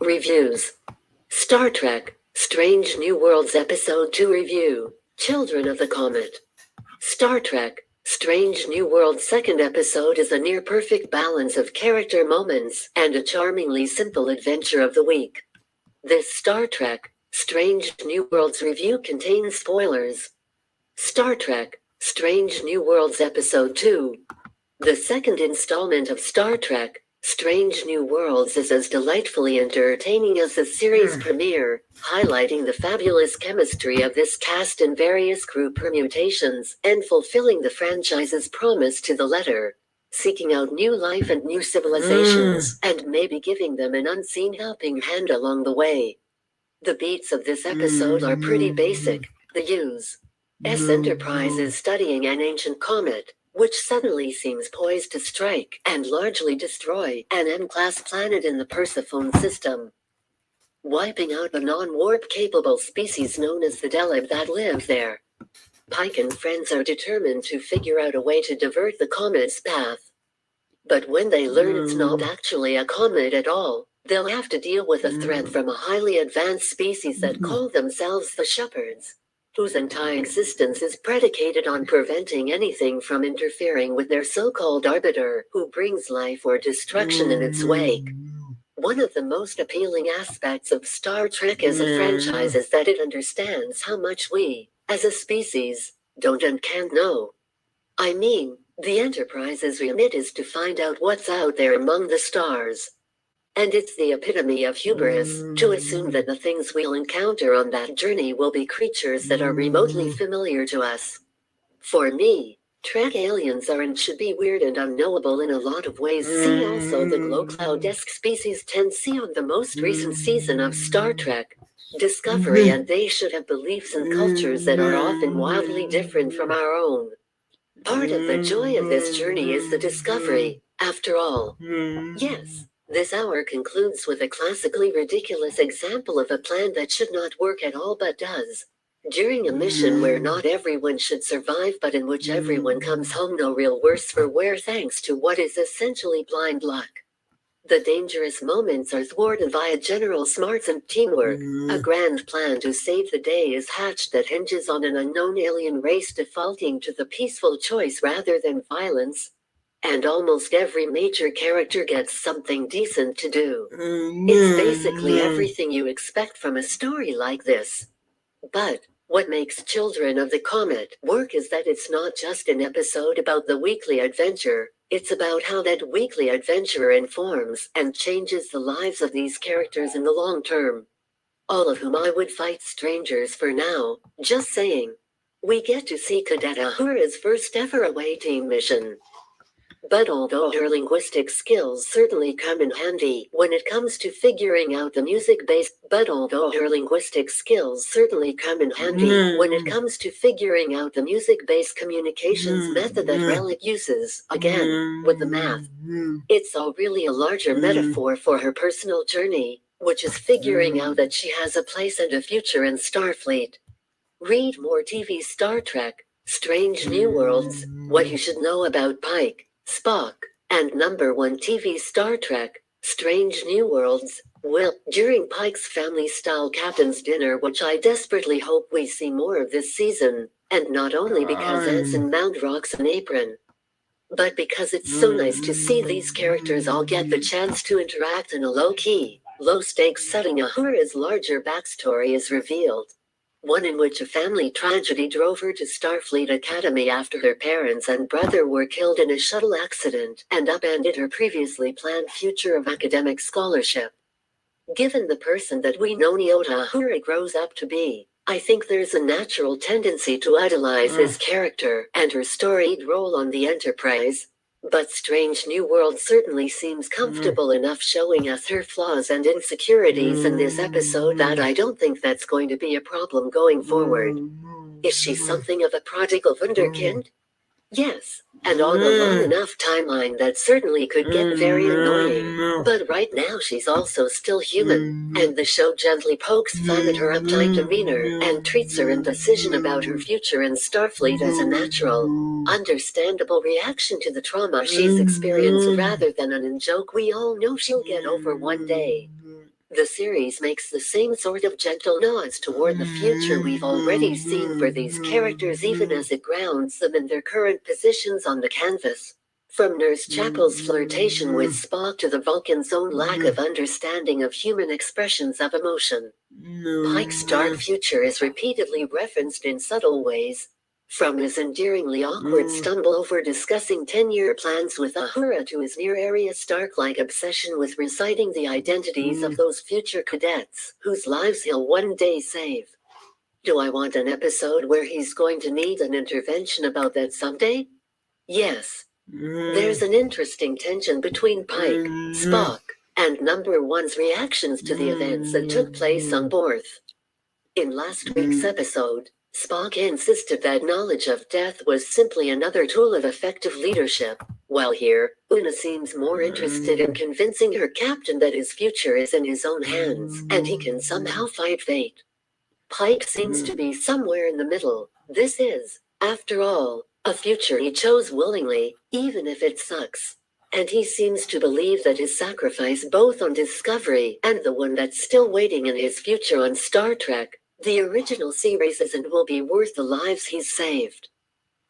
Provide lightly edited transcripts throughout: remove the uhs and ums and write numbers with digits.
Reviews. Star Trek, Strange New Worlds Episode 2 Review, Children of the Comet. Star Trek, Strange New Worlds' second episode is a near-perfect balance of character moments and a charmingly simple adventure of the week. This Star Trek, Strange New Worlds review contains spoilers. Star Trek, Strange New Worlds Episode 2. The second installment of Star Trek, Strange New Worlds is as delightfully entertaining as the series premiere, highlighting the fabulous chemistry of this cast and various crew permutations, and fulfilling the franchise's promise to the letter. Seeking out new life and new civilizations, and maybe giving them an unseen helping hand along the way. The beats of this episode are pretty basic. The U.S. Enterprise is studying an ancient comet, which suddenly seems poised to strike and largely destroy an M-class planet in the Persephone system, wiping out a non-warp-capable species known as the Delib that live there. Pike and friends are determined to figure out a way to divert the comet's path. But when they learn it's not actually a comet at all, they'll have to deal with a threat from a highly advanced species that call themselves the Shepherds, whose entire existence is predicated on preventing anything from interfering with their so-called arbiter, who brings life or destruction in its wake. One of the most appealing aspects of Star Trek as a franchise is that it understands how much we, as a species, don't and can't know. I mean, the Enterprise's remit is to find out what's out there among the stars. And it's the epitome of hubris to assume that the things we'll encounter on that journey will be creatures that are remotely familiar to us. For me, Trek aliens are and should be weird and unknowable in a lot of ways. See also the glow cloud-esque species 10C on the most recent season of Star Trek Discovery, and they should have beliefs and cultures that are often wildly different from our own. Part of the joy of this journey is the discovery, after all. Yes, this hour concludes with a classically ridiculous example of a plan that should not work at all but does. During a mission where not everyone should survive but in which everyone comes home no real worse for wear thanks to what is essentially blind luck. The dangerous moments are thwarted via general smarts and teamwork. A grand plan to save the day is hatched that hinges on an unknown alien race defaulting to the peaceful choice rather than violence. And almost every major character gets something decent to do. It's basically everything you expect from a story like this. But what makes Children of the Comet work is that it's not just an episode about the weekly adventure. It's about how that weekly adventure informs and changes the lives of these characters in the long term. All of whom I would fight strangers for now, just saying. We get to see Cadet Uhura's first ever away team mission. But although her linguistic skills certainly come in handy when it comes to figuring out the music-based communications method that Relic uses, again, with the math, it's all really a larger metaphor for her personal journey, which is figuring out that she has a place and a future in Starfleet. Read more TV Star Trek, Strange New Worlds, What You Should Know About Pike, Spock, and #1 TV Star Trek, Strange New Worlds, during Pike's family-style captain's dinner, which I desperately hope we see more of this season, and not only because Anson Mount rocks an apron, but because it's so nice to see these characters all get the chance to interact in a low-key, low-stakes setting. Uhura's larger backstory is revealed. One in which a family tragedy drove her to Starfleet Academy after her parents and brother were killed in a shuttle accident and upended her previously planned future of academic scholarship. Given the person that we know Nyota Uhura grows up to be, I think there's a natural tendency to idolize this character and her storied role on the Enterprise. But Strange New World certainly seems comfortable enough showing us her flaws and insecurities in this episode that I don't think that's going to be a problem going forward. Is she something of a prodigal wunderkind? Yes, and on a long enough timeline that certainly could get very annoying. But right now she's also still human, and the show gently pokes fun at her uptight demeanor and treats her indecision about her future in Starfleet as a natural, understandable reaction to the trauma she's experienced rather than an in-joke we all know she'll get over one day. The series makes the same sort of gentle nods toward the future we've already seen for these characters even as it grounds them in their current positions on the canvas. From Nurse Chapel's flirtation with Spock to the Vulcan's own lack of understanding of human expressions of emotion. Pike's dark future is repeatedly referenced in subtle ways. From his endearingly awkward stumble over discussing 10-year plans with Uhura to his near-area Stark-like obsession with reciting the identities of those future cadets whose lives he'll one day save. Do I want an episode where he's going to need an intervention about that someday? Yes. There's an interesting tension between Pike, Spock, and #1's reactions to the events that took place on Borth. In last week's episode, Spock insisted that knowledge of death was simply another tool of effective leadership, while here, Una seems more interested in convincing her captain that his future is in his own hands, and he can somehow fight fate. Pike seems to be somewhere in the middle. This is, after all, a future he chose willingly, even if it sucks. And he seems to believe that his sacrifice both on Discovery and the one that's still waiting in his future on Star Trek, the original series, isn't will be worth the lives he's saved.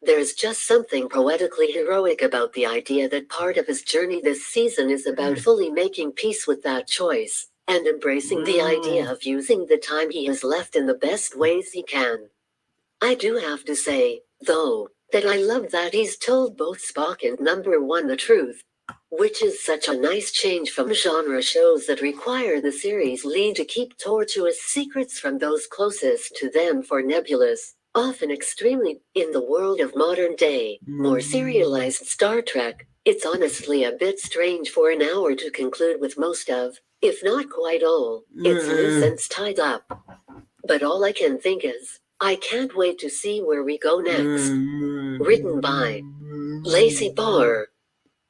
There's just something poetically heroic about the idea that part of his journey this season is about fully making peace with that choice, and embracing the idea of using the time he has left in the best ways he can. I do have to say, though, that I love that he's told both Spock and Number One the truth, which is such a nice change from genre shows that require the series lead to keep tortuous secrets from those closest to them for nebulous, often extremely, in the world of modern day, more serialized Star Trek. It's honestly a bit strange for an hour to conclude with most of, if not quite all, its loose ends tied up. But all I can think is, I can't wait to see where we go next. Written by Lacey Barr.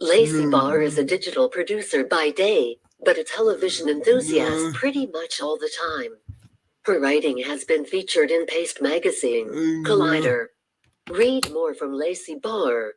Lacey Barr is a digital producer by day, but a television enthusiast pretty much all the time. Her writing has been featured in Paste Magazine, Collider. Read more from Lacey Barr.